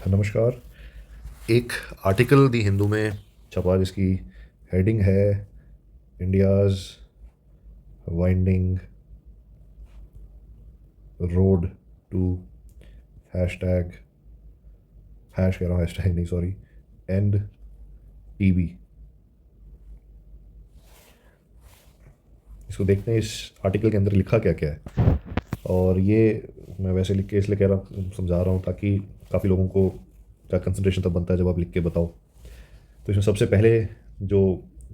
नमस्कार। एक आर्टिकल दी हिंदू में छपा जिसकी हेडिंग है India's winding road to hashtag hash कह रहा हूँ हैशटैग नहीं सॉरी एंड टीबी। इसको देखते हैं इस आर्टिकल के अंदर लिखा क्या क्या है। और ये मैं वैसे लिख के इसलिए कह रहा हूँ समझा रहा हूँ ताकि काफ़ी लोगों को का कंसंट्रेशन तब बनता है जब आप लिख के बताओ। तो इसमें सबसे पहले जो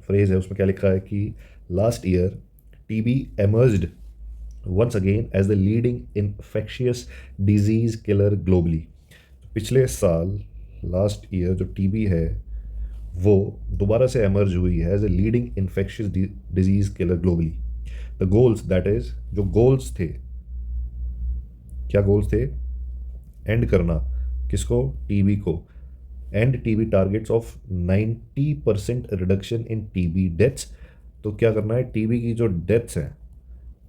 फ्रेज़ है उसमें क्या लिखा है कि last year TB emerged once again as the leading infectious disease killer globally. पिछले साल लास्ट ईयर जो टीबी है वो दोबारा से एमर्ज हुई है as a leading infectious disease killer globally. The goals that is जो गोल्स थे, क्या गोल्स थे? एंड करना किसको? टीबी को। End TB targets of 90% reduction in TB deaths. तो क्या करना है? टीबी की जो डेथ्स हैं,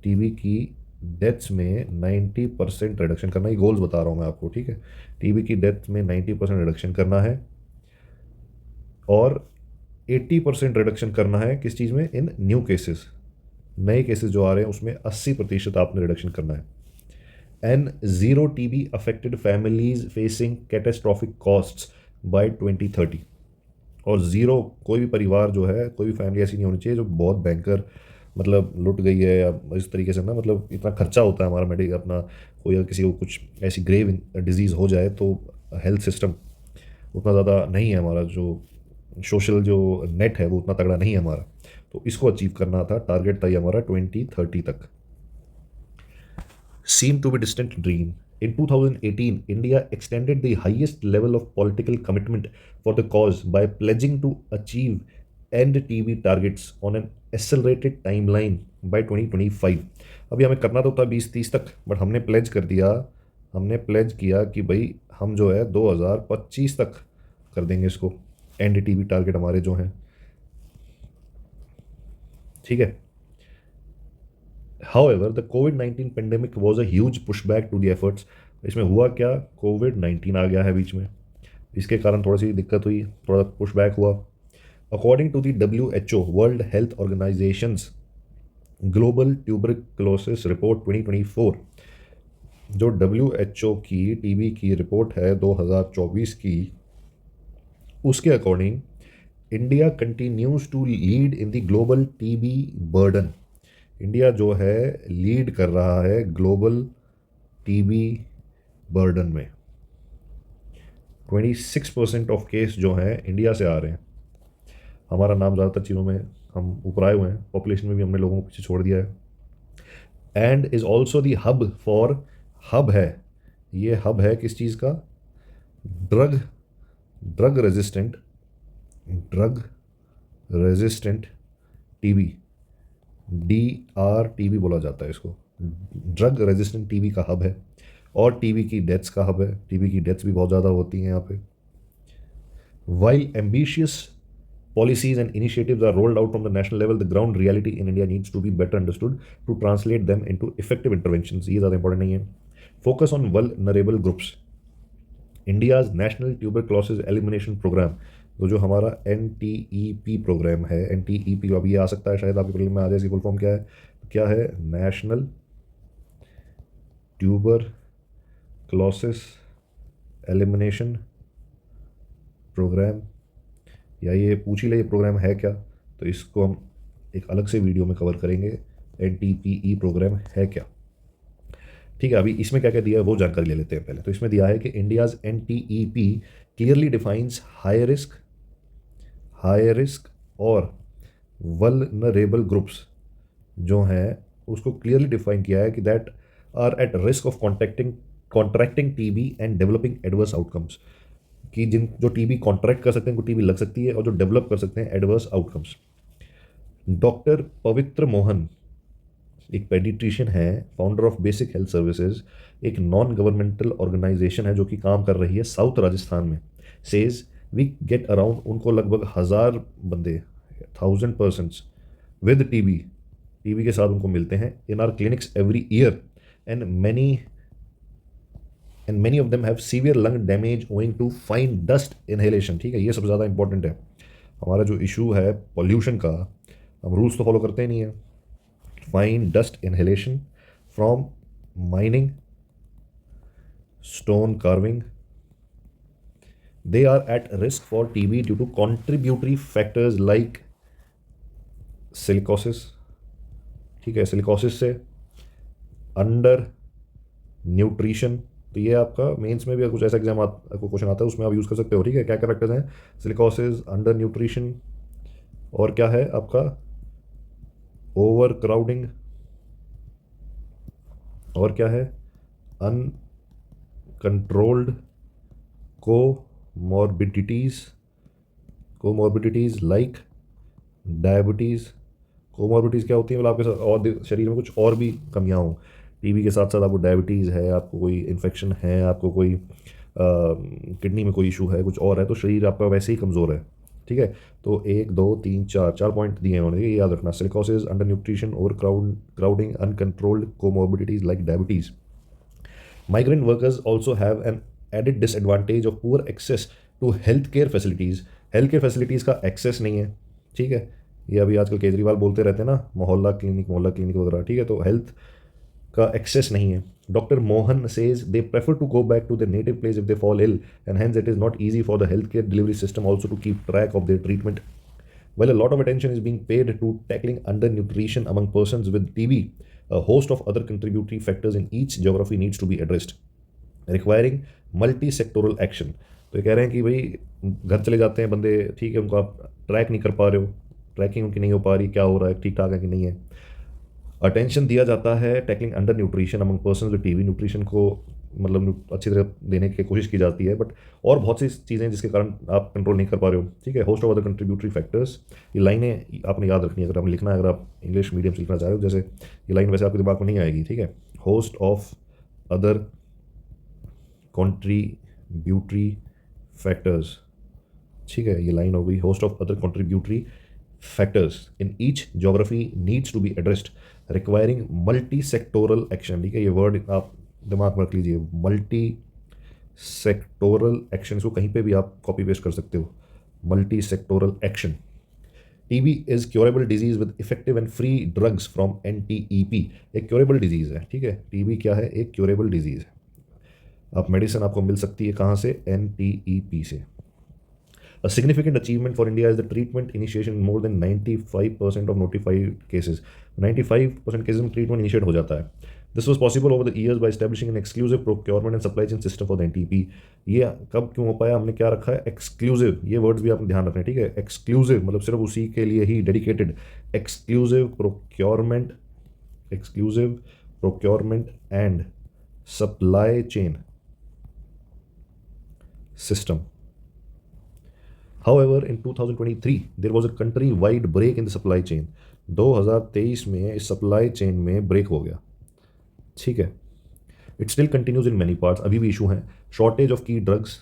टीबी की डेथ्स में 90% रिडक्शन करना। ये गोल्स बता रहा हूँ मैं आपको, ठीक है। टीबी की डेथ में 90% रिडक्शन करना है और 80% रिडक्शन करना है किस चीज़ में? इन न्यू केसेस, नए केसेस जो आ रहे हैं उसमें 80% आपने रिडक्शन करना है। And zero TB affected families facing catastrophic costs by 2030। और ज़ीरो, कोई भी परिवार जो है, कोई भी फैमिली ऐसी नहीं होनी चाहिए जो बहुत भयंकर मतलब लुट गई है या इस तरीके से ना, मतलब इतना खर्चा होता है हमारा मेडिकल अपना, कोई अगर किसी को कुछ ऐसी ग्रेव डिजीज़ हो जाए तो हेल्थ सिस्टम उतना ज़्यादा नहीं है हमारा, जो सोशल जो नेट है वो उतना तगड़ा नहीं है हमारा। तो इसको अचीव करना था, टारगेट था ये हमारा 2030 तक। Seemed to be distant dream. In 2018, India extended the highest level of political commitment for the cause by pledging to achieve end TB targets on an accelerated timeline by 2025। अभी हमें करना तो था 2030 तक, बट हमने प्लेज कर दिया, हमने प्लेज किया कि भाई हम जो है 2025 तक कर देंगे इसको, एंड टीबी टारगेट हमारे जो हैं, ठीक है। However, the COVID-19 pandemic was a huge pushback to the efforts। इसमें हुआ क्या? कोविड-19 आ गया है बीच में, इसके कारण थोड़ी सी दिक्कत हुई, थोड़ा पुशबैक हुआ। According to the WHO world health organisation's global tuberculosis report 2024, जो WHO की टीबी की रिपोर्ट है 2024 की, उसके according India continues to lead in the global TB burden. India जो है लीड कर रहा है ग्लोबल टीबी बर्डन में। 26% ऑफ केस जो हैं इंडिया से आ रहे हैं। हमारा नाम ज़्यादातर चीज़ों में हम ऊपर आए हुए हैं, पॉपुलेशन में भी हमने लोगों को पीछे छोड़ दिया है। And is also the hub for, hub है, ये हब है किस चीज़ का? Drug drug resistant drug resistant TB, DRTB बोला जाता है इसको, ड्रग रेजिस्टेंट टीबी का हब है। और टीबी की डेथ्स का हब है, टीबी की डेथ्स भी बहुत ज़्यादा होती हैं यहाँ पे। While ambitious policies and initiatives are rolled out from the national level, the ground reality in India needs to be better understood to translate them into effective interventions। ये ज़्यादा इंपॉर्टेंट नहीं है। Focus on vulnerable groups, India's national tuberculosis elimination programme, तो जो हमारा NTEP programme है, NTEP अभी आ सकता है शायद आपके प्रोग्राम में आ जाए, इसकी फुल फॉर्म क्या है? क्या है? नेशनल ट्यूबर क्लोसिस एलिमिनेशन प्रोग्राम, या ये पूछ ही ले ये प्रोग्राम है क्या, तो इसको हम एक अलग से वीडियो में कवर करेंगे। NTPE प्रोग्राम है क्या, ठीक है। अभी इसमें क्या क्या दिया है वो जानकारी ले लेते हैं पहले। तो इसमें दिया है कि India's NTEP clearly defines high risk और वल्नरेबल ग्रुप्स जो हैं उसको क्लियरली डिफाइन किया है कि that are at risk of contracting TB and developing adverse outcomes, कि जिन जो टीबी कॉन्ट्रैक्ट कर सकते हैं, उनको टीबी लग सकती है, और जो डेवलप कर सकते हैं एडवर्स आउटकम्स। डॉक्टर पवित्र मोहन एक पेडिट्रिशियन है, founder of basic health services, एक नॉन गवर्नमेंटल ऑर्गेनाइजेशन है जो कि काम कर रही है साउथ राजस्थान में। सेज वी गेट अराउंड, उनको लगभग 1000 बंदे, 1000 पर्सन्स विद टीबी, टीबी के साथ उनको मिलते हैं in our clinics every year. And and many of them have severe lung damage owing to fine dust inhalation. ठीक है, ये सबसे ज़्यादा इंपॉर्टेंट है। हमारा जो इशू है पॉल्यूशन का, हम रूल्स तो फॉलो करते ही नहीं है। Fine dust inhalation from mining, stone carving, they are at risk for TB due to contributory factors like silicosis। ठीक है, सिलिकोसिस से अंडर न्यूट्रिशन, तो ये आपका मेंस में भी कुछ ऐसा एग्जाम आपको क्वेश्चन आता है उसमें आप यूज़ कर सकते हो। ठीक है, क्या क्या फैक्टर्स हैं? सिलिकोसिस, अंडर न्यूट्रिशन, और क्या है आपका ओवर क्राउडिंग, और क्या है uncontrolled comorbidities, comorbidities like diabetes. Comorbidities क्या होती है? मतलब आपके साथ और शरीर में कुछ और भी कमियां हों। टीबी के साथ साथ आपको डायबिटीज़ है, आपको कोई इन्फेक्शन है, आपको कोई किडनी में कोई इशू है, कुछ और है, तो शरीर आपका वैसे ही कमज़ोर है। ठीक है, तो 1 2 3 4 पॉइंट दिए हैं उन्होंने, ये याद रखना। Silicosis, under nutrition, over crowding, uncontrolled comorbidities like diabetes. Migrant workers also have an added disadvantage of poor access to healthcare facilities। Health care facilities का एक्सेस नहीं है। ठीक है, ये अभी आजकल केजरीवाल बोलते रहते हैं ना, मोहल्ला क्लिनिक वगैरह। ठीक है, तो हेल्थ का एक्सेस नहीं है। Doctor Mohan says they prefer to go back to their native place if they fall ill, and hence it is not easy for the healthcare delivery system also to keep track of their treatment। While a lot of attention is being paid to tackling undernutrition among persons with TB, a host of other contributory factors in each geography needs to be addressed, requiring multi-sectoral action। तो ये कह रहे हैं कि भाई घर चले जाते हैं बंदे, ठीक है, उनको आप ट्रैक नहीं कर पा रहे हो, ट्रैकिंग उनकी नहीं हो पा रही, क्या हो रहा है, ठीक ठाक है कि नहीं है। अटेंशन दिया जाता है tackling under nutrition among person with TB, nutrition को मतलब अच्छी तरह देने की कोशिश की जाती है, बट और बहुत सी चीज़ें जिसके कारण आप कंट्रोल नहीं कर पा रहे हो। ठीक है, host of other contributory factors, ये लाइनें आपने याद रखनी है अगर आपने लिखना है, अगर आप इंग्लिश मीडियम से लिखना चाह रहे हो। जैसे ये लाइन वैसे आपके दिमाग में नहीं आएगी। ठीक है, host of other contributory factors. ठीक है, ये लाइन हो गई, host of other contributory factors in each geography needs to be addressed, requiring multi sectoral action। ठीक है, ये वर्ड आप दिमाग में रख लीजिए, मल्टी सेक्टोरल एक्शन, इसको कहीं पे भी आप कॉपी पेस्ट कर सकते हो, multi sectoral action. TB is curable disease with effective and free drugs from NTEP। एक क्योरेबल डिजीज है। ठीक है, टीबी क्या है? एक क्योरेबल डिजीज है। आप मेडिसिन आपको मिल सकती है कहाँ से? NTEP से। A significant achievement for India is the treatment initiation in more than 95% of notified cases। 95% cases में ट्रीटमेंट इनिशिएट हो जाता है। This was possible over the years by establishing an exclusive procurement and supply chain system for the NTP। ये कब क्यों हो पाया? हमने क्या रखा है? एक्सक्लूसिव। ये वर्ड्स भी आपने ध्यान रखना है। ठीक है, एक्सक्लूसिव मतलब सिर्फ उसी के लिए ही dedicated. Exclusive procurement and supply chain system. However, in 2023, there was a country-wide break in the supply chain। 2023 में इस सप्लाई चेन में ब्रेक हो गया। ठीक है, it still continues in many parts, अभी भी इशू हैं। शॉर्टेज ऑफ की ड्रग्स,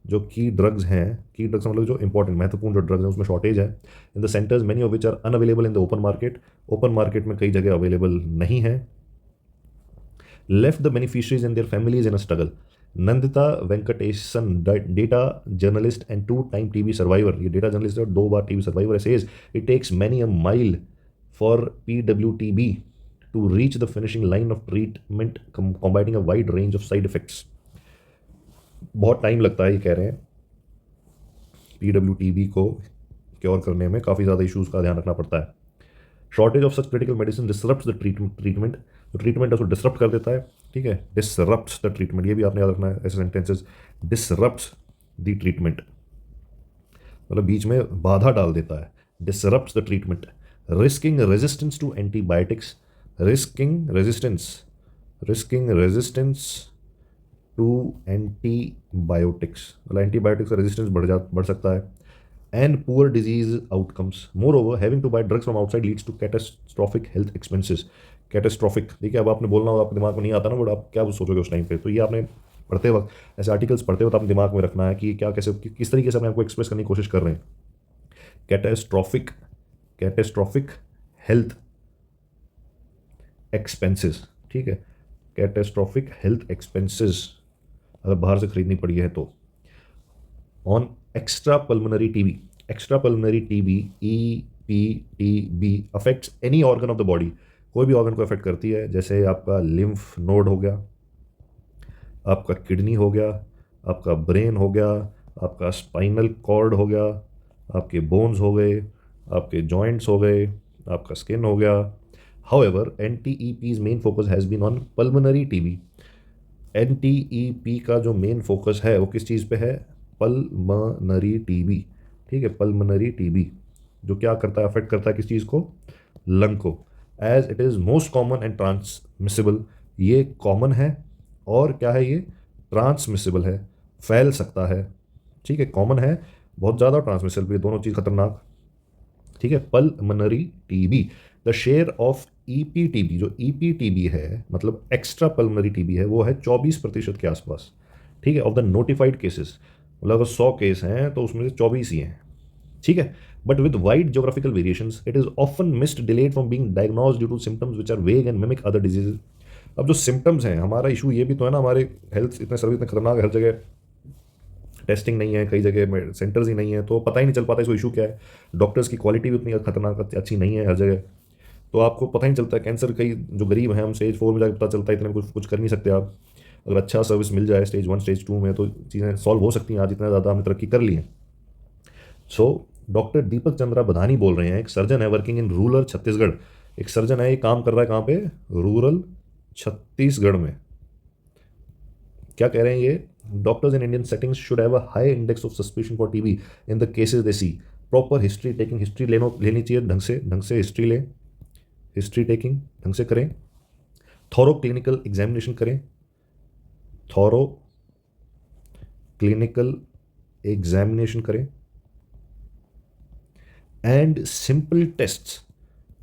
जो की ड्रग्स हैं, की ड्रग्स मतलब जो इंपॉर्टेंट महत्वपूर्ण जो ड्रग्स हैं उसमें शॉर्टेज है। In the centres many of which are unavailable in the open market. Open market में कई जगह अवेलेबल नहीं है। Left the beneficiaries and their families in a struggle. Nandita Venkatesan, data journalist and 2 time TB survivor, ये data journalist है और 2 बार TB survivor, says it takes many a mile for PWTB to reach the finishing line of treatment combating a wide range of side effects. बहुत time लगता है, ये कह रहे हैं, PWTB को क्योर करने में काफ़ी ज़्यादा इशूज़ का ध्यान रखना पड़ता है। Shortage of such critical medicine disrupts the treatment, जो ट्रीटमेंट है उसको डिसरप्ट कर देता है। ठीक है, डिसरप्ट्स द ट्रीटमेंट, ये भी आपने याद रखना है ऐसे सेंटेंसेस। डिसरप्ट्स द ट्रीटमेंट मतलब बीच में बाधा डाल देता है। Disrupts the treatment. Risking resistance to antibiotics, risking resistance to antibiotics, मतलब एंटीबायोटिक्स का रेजिस्टेंस बढ़ सकता है। And poor disease outcomes. Moreover having to buy drugs from outside leads to catastrophic health expenses. Catastrophic, देखिए अब आपने बोलना होगा, आपके दिमाग में नहीं आता ना, बट आप क्या सोचोगे उस टाइम पे, तो ये आपने पढ़ते वक्त, ऐसे आर्टिकल्स पढ़ते वक्त आपने दिमाग में रखना है कि क्या कैसे किस तरीके से अपने आपको एक्सप्रेस करने की कोशिश कर रहे हैं। Catastrophic health expenses. ठीक है, कैटास्ट्रॉफिक हेल्थ एक्सपेंसेस अगर बाहर से खरीदनी पड़ी है तो। On extra pulmonary TB, extra pulmonary TB EPTB affects any organ of the body, कोई भी ऑर्गन को अफेक्ट करती है, जैसे आपका लिम्फ नोड हो गया, आपका किडनी हो गया, आपका ब्रेन हो गया, आपका स्पाइनल कॉर्ड हो गया, आपके बोन्स हो गए, आपके जॉइंट्स हो गए, आपका स्किन हो गया। However NTEP's main focus has been on pulmonary TB. NTEP का जो मेन फोकस है वो किस चीज़ पे है? Pulmonary TB. ठीक है, पल्मोनरी टीबी जो क्या करता है, अफेक्ट करता है किस चीज़ को? लंग को। As it is most common and transmissible, ये कॉमन है और क्या है, ये ट्रांसमिसिबल है, फैल सकता है। ठीक है, कॉमन है बहुत ज़्यादा, ट्रांसमिसिबल भी, दोनों चीज़ खतरनाक। ठीक है, pulmonary TB. The share of EPTB, जो EPTB है मतलब एक्स्ट्रा पल्मोनरी टीबी है, वो है 24% के आसपास। ठीक है, ऑफ द नोटिफाइड केसेस, मतलब अगर 100 केस हैं तो उसमें से 24 ही हैं। ठीक है, but with wide geographical variations it is often missed, delayed from being diagnosed due to symptoms which are vague and mimic other diseases. अब जो सिम्टम्स हैं, हमारा इशू ये भी तो है ना, हमारे हेल्थ इतने सर्विस इतने खतरनाक है, हर जगह टेस्टिंग नहीं है, कई जगह सेंटर्स ही नहीं है, तो पता ही नहीं चल पाता इसको इशू क्या है। डॉक्टर्स की क्वालिटी भी उतनी खतरनाक अच्छी नहीं है हर जगह, तो आपको पता ही नहीं चलता। कैंसर कई जो गरीब हैं, हम स्टेज 4 में जाकर पता चलता है, इतने कुछ कर नहीं सकते आप। अगर अच्छा सर्विस मिल जाए स्टेज 1 स्टेज 2 में तो चीज़ें सॉल्व हो सकती हैं। आज इतना ज़्यादा हमने तरक्की कर ली है। सो डॉक्टर दीपक चंद्रा बधानी बोल रहे हैं, एक सर्जन है वर्किंग इन रूरल छत्तीसगढ़। एक सर्जन है, ये काम कर रहा है कहाँ पे? रूरल छत्तीसगढ़ में। क्या कह रहे हैं ये? Doctors in Indian settings should have a high index of suspicion for TB in the cases they see. Proper history taking, history लेनी चाहिए, ढंग से हिस्ट्री लें, हिस्ट्री टेकिंग ढंग से करें। थॉरो क्लिनिकल एग्जामिनेशन करें, थॉरो क्लिनिकल एग्जामिनेशन करें, एंड सिंपल टेस्ट्स,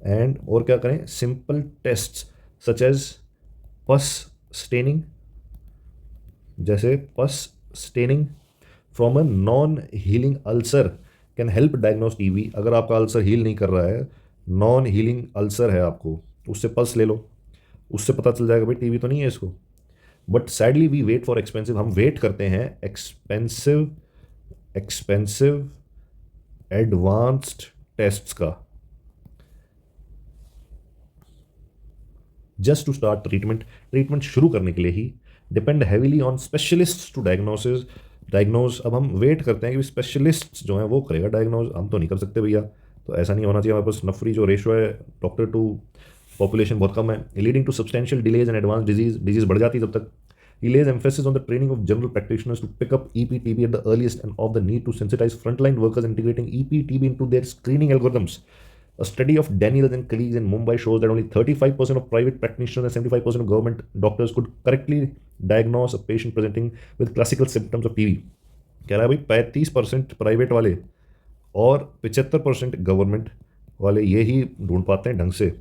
एंड और क्या करें? सिंपल टेस्ट्स सच एज पस स्टेनिंग, जैसे पस staining from a non healing ulcer can help diagnose TB. अगर आपका अल्सर हील नहीं कर रहा है, नॉन हीलिंग अल्सर है आपको, उससे पल्स ले लो, उससे पता चल जाएगा भाई टीबी तो नहीं है इसको। But sadly we wait for expensive, हम वेट करते हैं एक्सपेंसिव एडवांस्ड टेस्ट्स का, जस्ट टू स्टार्ट ट्रीटमेंट शुरू करने के लिए ही। Depend heavily on specialist to diagnose. अब हम वेट करते हैं कि स्पेशलिस्ट जो है वो करेगा डायग्नोज, हम तो नहीं कर सकते भैया। तो ऐसा नहीं होना चाहिए। हमारे पास नफरी जो रेशो है डॉक्टर टू पॉपुलेशन बहुत कम है, leading to substantial delays and advance disease बढ़ जाती है। जब तक he lays emphasis on the training of general practitioners to pick up EPTB at the earliest and of the need to sensitize frontline workers integrating EPTB into their screening algorithms. A study of Daniels and colleagues in Mumbai shows that only 35% of private practitioners and 75% of government doctors could correctly diagnose a patient presenting with classical symptoms of TB. कह रहा है भाई 35% private वाले और 75% government वाले ये ही ढूंढ पाते हैं ढंग से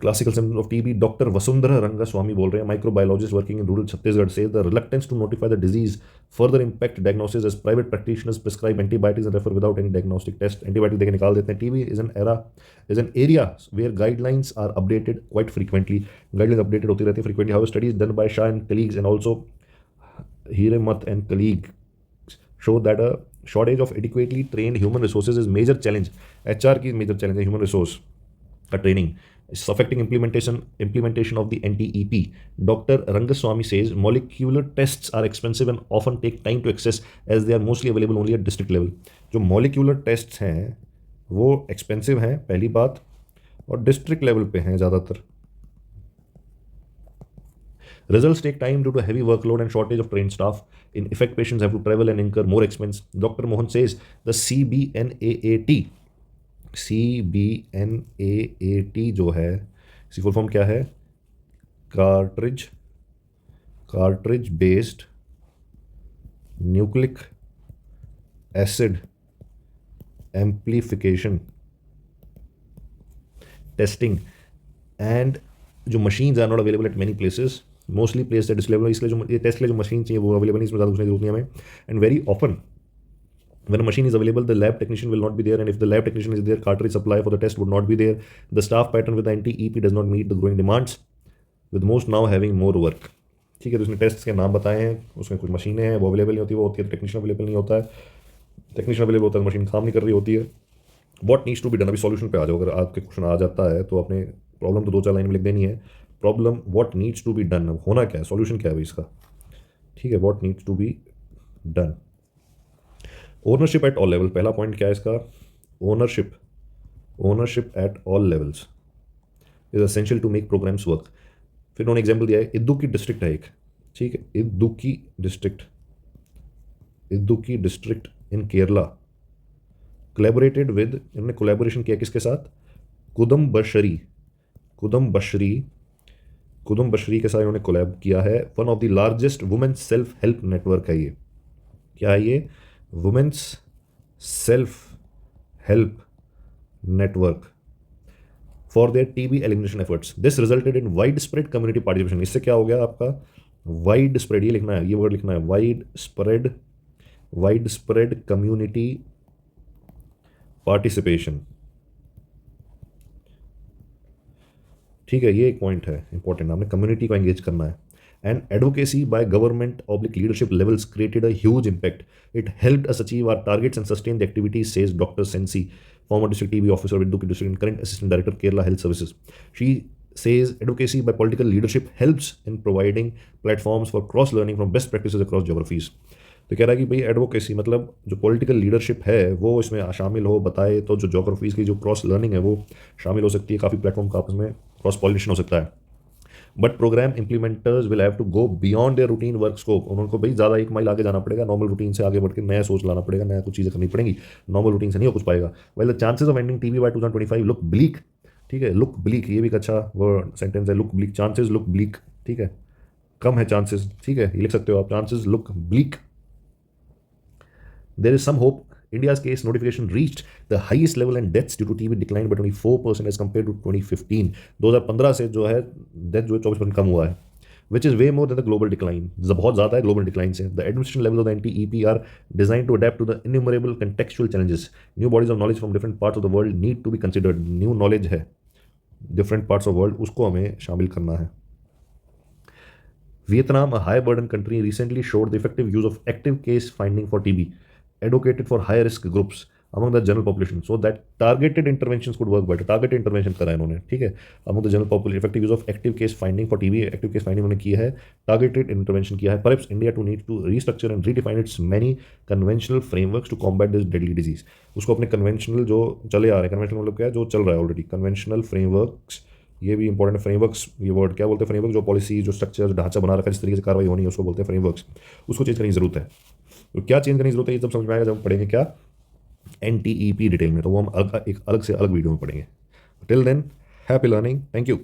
classical symptoms of TB. Doctor Vasundhara Rangaswamy बोल रहे हैं, microbiologist working in rural Chhattisgarh, says the reluctance to notify the disease further impact diagnosis as private practitioners prescribe antibiotics and refer without any diagnostic test. Antibiotic देके निकाल देते हैं। TB is an area where guidelines are updated quite frequently, guidelines updated होती रहती है frequently. How studies done by Shah and colleagues and also हीरेमत and colleague show that a shortage of adequately trained human resources is major challenge. HR की major challenge है human resource का training. It's affecting implementation of the NTEP. Dr. Rangaswamy says molecular tests are expensive and often take time to access as they are mostly available only at district level. जो molecular tests हैं वो expensive हैं पहली बात, और district level पे हैं ज़्यादातर। Results take time due to heavy workload and shortage of trained staff. In effect, patients have to travel and incur more expense. Dr. Mohan says the CBNAAT जो है, इसकी फुल फॉर्म क्या है? Cartridge based nucleic acid amplification testing and जो machines are not available at many places, mostly place at district level. इसलिए जो ये test के लिए जो मशीन चाहिए वो अवेलेबल नहीं, इसमें ज़्यादा कुछ नहीं जरूरत नहीं हमें। And very often when a machine is available, the lab technician will not be there, and if the lab technician is there, cartridge supply for the test would not be there. The staff pattern with the NTEP does not meet the growing demands, with most now having more work. ठीक है, तो उसने test के नाम बताए हैं, उसमें कुछ मशीनें हैं वो अवेलेबल नहीं होती, वो होती है, टेक्नीशियन अवेलेबल नहीं होता है, टेक्नीशियन अवेलेबल होता है तो मशीन काम नहीं कर रही होती है। What needs to be done, अभी सॉल्यूशन पे आ जाओ, अगर आपके क्वेश्चन आ जाता है तो आपने प्रॉब्लम तो 2-4 लाइन में लिख देनी है, problem what needs to be done, होना क्या है, सॉल्यूशन क्या है भाई इसका। ठीक है, what needs to be done. Ownership at all level, पहला पॉइंट क्या है इसका, ownership, ownership at all levels is essential to make programmes work. फिर उन्होंने एग्जाम्पल दिया है, इदुक्की डिस्ट्रिक्ट है एक, ठीक है, Idukki district, Idukki district in Kerala collaborated with, इन्होंने कोलैबोरेशन किया किसके साथ, कुदम्बश्री, कुदम्बश्री, कुदम्बश्री के साथ इन्होंने कोलैब किया है। One of the largest women's self help network है ये, क्या है ये, women's self help network for their TB elimination efforts. This resulted in widespread community participation. इससे क्या हो गया आपका, वाइड स्प्रेड, ये लिखना है, ये वर्ड लिखना है, wide spread, wide spread community participation. ठीक है, ये एक पॉइंट है इंपॉर्टेंट, आपने कम्युनिटी को एंगेज करना है। And advocacy by government oblique leadership levels created a huge impact, it helped us achieve our targets and sustain the activities, says doctor Sensi, former district TB officer with Duki district and current assistant director Kerala Health Services. She says advocacy by political leadership helps in providing platforms for cross learning from best practices across geographies. तो कह रहा है कि भाई advocacy मतलब जो political leadership है वो इसमें शामिल हो, बताए तो जो जोग्राफीज़ की जो क्रॉस लर्निंग है वो शामिल हो सकती है, काफ़ी प्लेटफॉर्म का आपस में क्रॉस पॉलिनेशन हो सकता है। But programme implementers will have to go beyond their routine work scope, उनको भाई ज़्यादा एक माइल आगे जाना पड़ेगा, नॉर्मल रूटीन से आगे बढ़ के नया सोच लाना पड़ेगा, नया कुछ चीज़ें करनी पड़ेंगी, नॉर्मल रूटीन से नहीं हो कुछ पाएगा। Well the chances of ending TB by 2025 look bleak, ठीक है, लुक ब्लीक, ये भी एक अच्छा वर्ड सेंटेंस है, look bleak, chances look bleak, ठीक है, कम है चांसेस, ठीक है, ये लिख सकते हो आप, chances look bleak. There is some hope, India's case notification reached the highest level and deaths due to TB declined by 24% as compared to 2015। 2015 से जो है डेथ जो है 24% कम हुआ है, which is way more than the global decline, बहुत ज़्यादा है ग्लोबल डिक्लाइन से। The administration levels of the NTEP are designed to adapt to the innumerable contextual challenges. New bodies of knowledge from different parts of the world need to be considered। New knowledge है different parts of world, उसको हमें शामिल करना है। Vietnam, a high burden country, recently showed the effective use of active case finding for TB, advocated for high risk groups among the general population so that targeted interventions could work better। targeted intervention करा इन्होंने, ठीक है, among the general population, effective use of active case finding for TB, active case finding उन्होंने किया है, targeted intervention किया है। perhaps India to need to restructure and redefine its many conventional frameworks to combat this deadly disease। उसको अपने conventional जो चले आ रहे हैं, conventional मतलब क्या है, जो चल रहा है ऑलरेडी, conventional frameworks, ये भी इंपॉर्टेंट फ्रेमवर्क्स, ये वर्ड क्या बोलते हैं, फ्रेमवर्क जो पॉलिसी जो स्ट्रक्चर ढांचा बना रखा है, जिस तरीके से कार्रवाई होनी है उसको बोलते हैं फ्रेमवर्क्स, उसको चेंज करने की जरूरत है। तो क्या चेंज करने की जरूरत है ये जब समझ में आएगा, जब हम पढ़ेंगे क्या NTEP डिटेल में, तो वो हम एक अलग से अलग वीडियो में पढ़ेंगे। Till than happy learning, thank you.